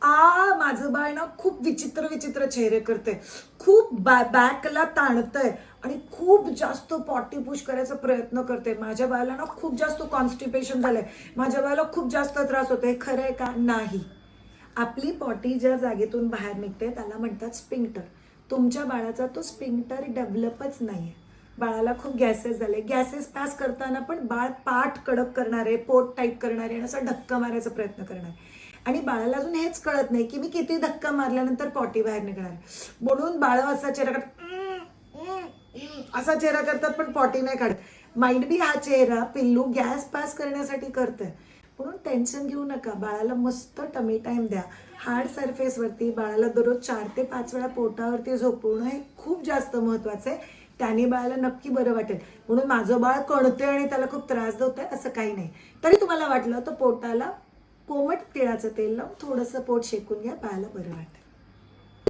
माझं बाळ ना खूप विचित्र विचित्र चेहरे करते, खूप बॅकला ताणतंय आणि खूप जास्त पॉटी पुश करायचा प्रयत्न करते. माझ्या बाळाला ना खूप जास्त कॉन्स्टिपेशन झालंय, माझ्या बाळाला खूप जास्त त्रास होतोय. हे खरंय का? नाही. आपली पॉटी ज्या जागेतून बाहेर निघते त्याला म्हणतात स्पिंक्टर. तुमच्या बाळाचा तो स्पिंक्टर डेव्हलपच नाहीये. बाळाला खूप गॅसेस झाले. गॅसेस पास करताना पण बाळ पाठ कडक करणारे, पोट टाईट करणारे आणि असा धक्का मारायचा प्रयत्न करणार. आणि बाळाला अजून हेच कळत नाही की मी किती धक्का मारल्यानंतर पॉटी बाहेर निघणार. म्हणून बाळ असा चेहरा असा चेहरा करतात पण पॉटी नाही काढत. माइंड बी हा चेहरा पिल्लू गॅस पास करण्यासाठी करतंय. म्हणून टेन्शन घेऊ नका. बाळाला मस्त टमी टाइम द्या. हार्ड सरफेसवरती बाळाला दररोज 4 ते 5 वेळा पोटावरती झोपवणं हे खूप जास्त महत्वाचं आहे. त्याने बाळाला नक्की बरं वाटेल. म्हणून माझं बाळ कणते आणि त्याला खूप त्रास होतोय असं काही नाही. तरी तुम्हाला वाटलं तर पोटाला कोमट तिळाचं तेल लावून थोडंसं पोट शेकून घ्या, बाळाला बरं वाटेल.